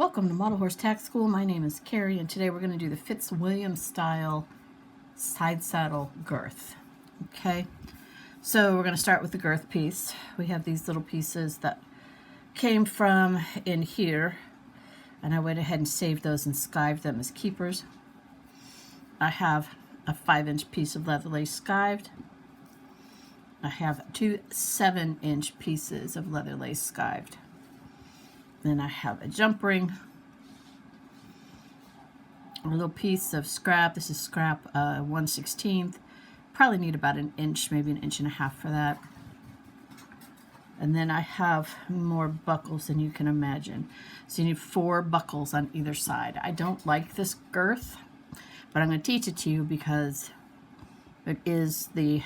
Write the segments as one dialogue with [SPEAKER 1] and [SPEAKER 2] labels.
[SPEAKER 1] Welcome to Model Horse Tack School. My name is Carrie, and today we're going to do the Fitzwilliam style side saddle girth. Okay, so we're going to start with the girth piece. We have these little pieces that came from in here, and I went ahead and saved those and skived them as keepers. I have a 5-inch piece of leather lace skived. I have two 7-inch pieces of leather lace skived. Then I have a jump ring, a little piece of scrap. This is scrap 1/16. Probably need about an inch, maybe 1.5 inches for that. And then I have more buckles than you can imagine. So you need 4 buckles on either side. I don't like this girth, but I'm going to teach it to you because it is the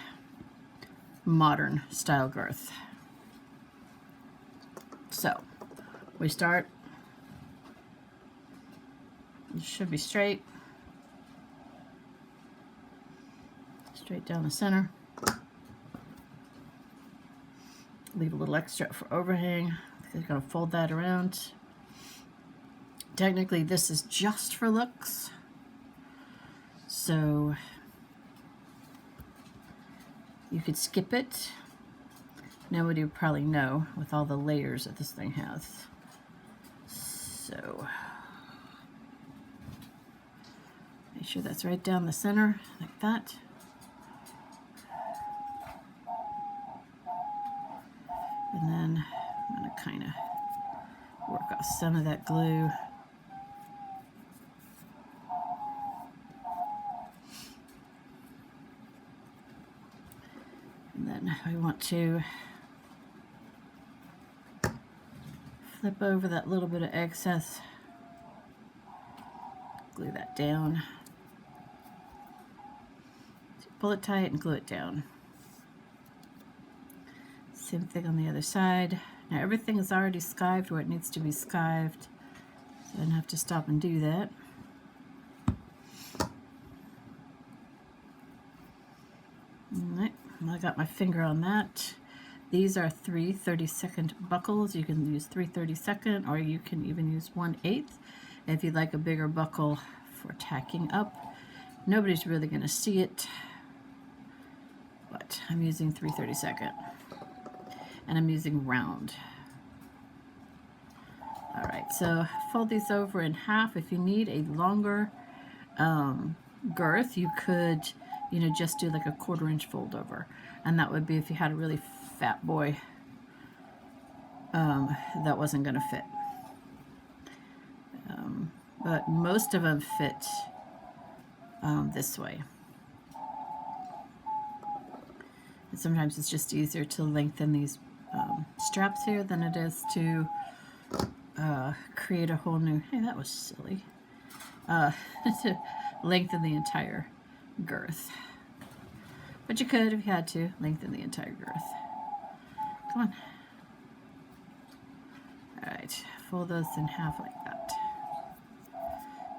[SPEAKER 1] modern style girth. So we start, it should be straight down the center. Leave a little extra for overhang. I'm going to fold that around. Technically this is just for looks, so you could skip it. Nobody would probably know with all the layers that this thing has. So make sure that's right down the center like that. And then I'm going to kind of work off some of that glue. And then we want to flip over that little bit of excess, glue that down. So pull it tight and glue it down. Same thing on the other side. Now everything is already skived where it needs to be skived, so I don't have to stop and do that. Alright, I got my finger on that. These are 3 32nd buckles. You can use 3 32nd, or you can even use 1/8 if you'd like a bigger buckle for tacking up. Nobody's really going to see it, but I'm using 3 32nd. And I'm using round. Alright, so fold these over in half. If you need a longer girth, you could, just do like a 1/4 inch fold over. And that would be if you had a really fat boy that wasn't going to fit. But most of them fit this way. And sometimes it's just easier to lengthen these straps here than it is to create a whole new, hey, that was silly, to lengthen the entire girth. But you could, if you had to, lengthen the entire girth. Come on. Alright, fold those in half like that.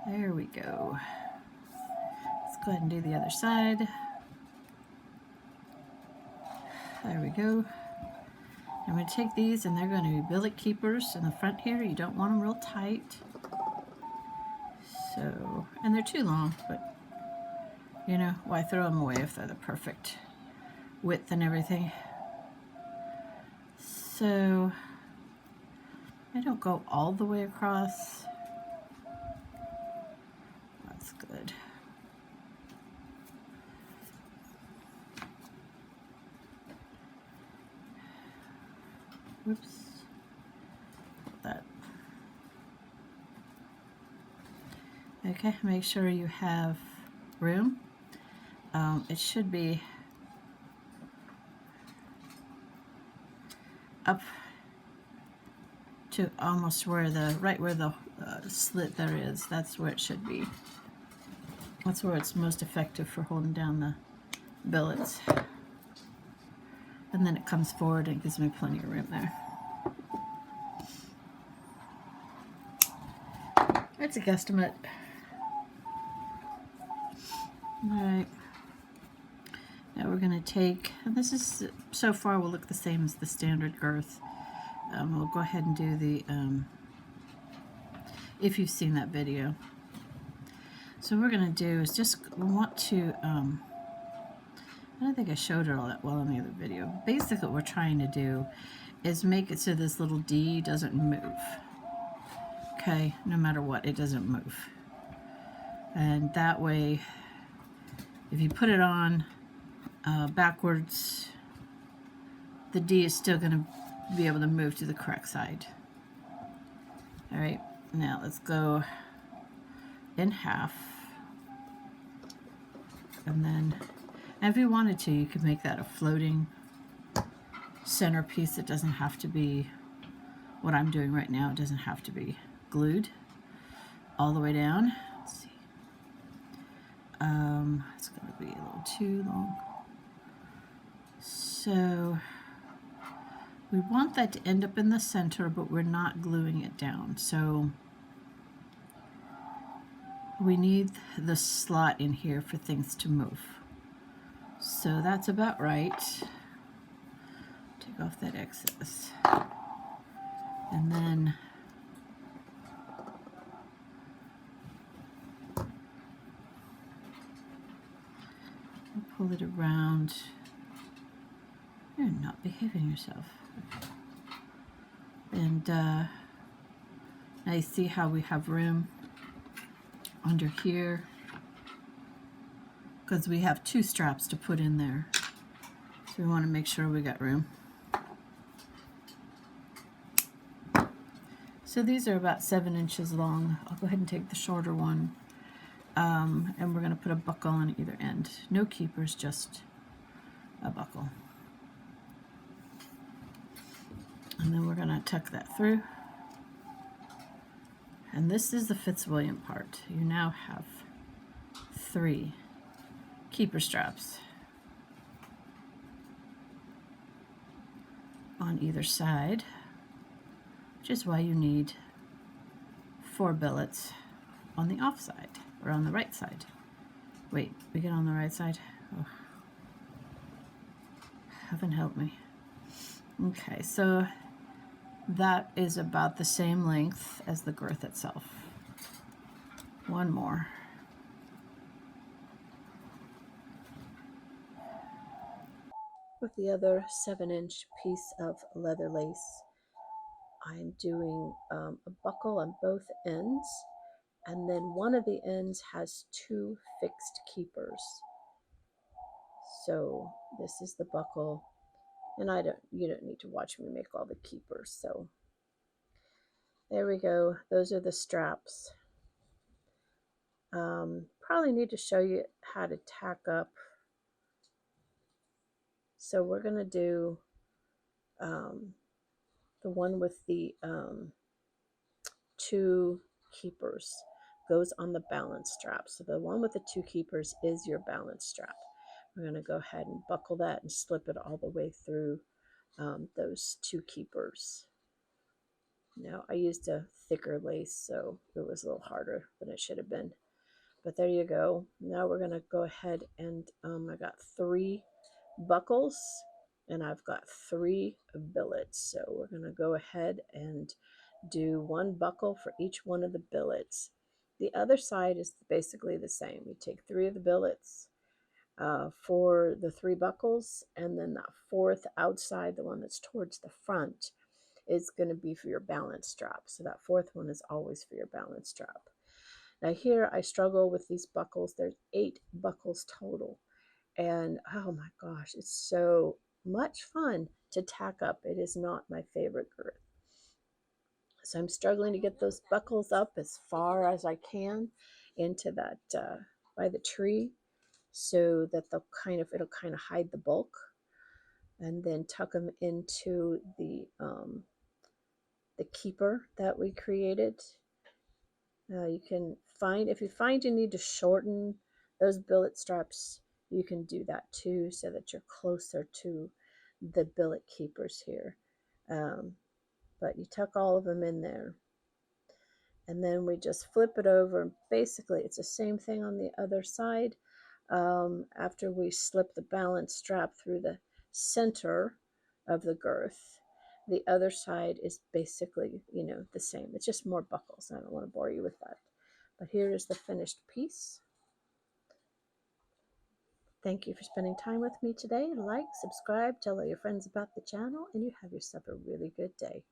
[SPEAKER 1] There we go. Let's go ahead and do the other side. There we go. I'm going to take these, and they're going to be billet keepers in the front here. You don't want them real tight. So, and they're too long, but why throw them away if they're the perfect width and everything. So I don't go all the way across. That's good. Whoops. That. Okay, make sure you have room. It should be up to almost where right where the slit there is. That's where it should be. That's where it's most effective for holding down the billets. And then it comes forward and gives me plenty of room there. It's a guesstimate. Alright. Now we're going to take, and this is, so far will look the same as the standard girth. We'll go ahead and do the if you've seen that video. So what we're going to do is just, we want to, I don't think I showed it all that well in the other video. Basically what we're trying to do is make it so this little D doesn't move. Okay, no matter what, it doesn't move. And that way, if you put it on backwards, the D is still going to be able to move to the correct side. All right, now let's go in half. And then, if you wanted to, you could make that a floating centerpiece. It doesn't have to be what I'm doing right now. It doesn't have to be glued all the way down. Let's see. It's going to be a little too long. So we want that to end up in the center, but we're not gluing it down. So we need the slot in here for things to move. So that's about right. Take off that excess. And then pull it around. You're not behaving yourself. Okay. And now you see how we have room under here, because we have 2 straps to put in there. So we want to make sure we got room. So these are about 7 inches long. I'll go ahead and take the shorter one. And we're going to put a buckle on either end. No keepers, just a buckle. And then we're going to tuck that through. And this is the Fitzwilliam part. You now have 3 keeper straps on either side, which is why you need 4 billets on the off side, or on the right side. Wait, we get on the right side? Oh. Heaven help me. Okay, so that is about the same length as the girth itself. One more. With the other 7-inch piece of leather lace, I'm doing a buckle on both ends, and then one of the ends has 2 fixed keepers. So this is the buckle, and you don't need to watch me make all the keepers. So there we go. Those are the straps. Probably need to show you how to tack up. So we're going to do the one with the 2 keepers goes on the balance strap. So the one with the 2 keepers is your balance strap. We're going to go ahead and buckle that and slip it all the way through those 2 keepers. Now I used a thicker lace, so it was a little harder than it should have been. But there you go. Now we're going to go ahead and I got 3 buckles and I've got 3 billets. So we're going to go ahead and do 1 buckle for each one of the billets. The other side is basically the same. You take 3 of the billets for the 3 buckles, and then that 4th outside, the one that's towards the front, is going to be for your balance strap. So that 4th one is always for your balance strap. Now here I struggle with these buckles. There's 8 buckles total. And oh my gosh, it's so much fun to tack up. It is not my favorite girth. So I'm struggling to get those buckles up as far as I can into that by the tree, so that it'll kind of hide the bulk, and then tuck them into the keeper that we created. You can find, if you find you need to shorten those billet straps, you can do that too, so that you're closer to the billet keepers here. But you tuck all of them in there, and then we just flip it over. Basically, it's the same thing on the other side. After we slip the balance strap through the center of the girth, The other side is basically, the same. It's just more buckles. I don't want to bore you with that. But here is the finished piece. Thank you for spending time with me today. Like, subscribe, tell all your friends about the channel, and you have yourself a really good day.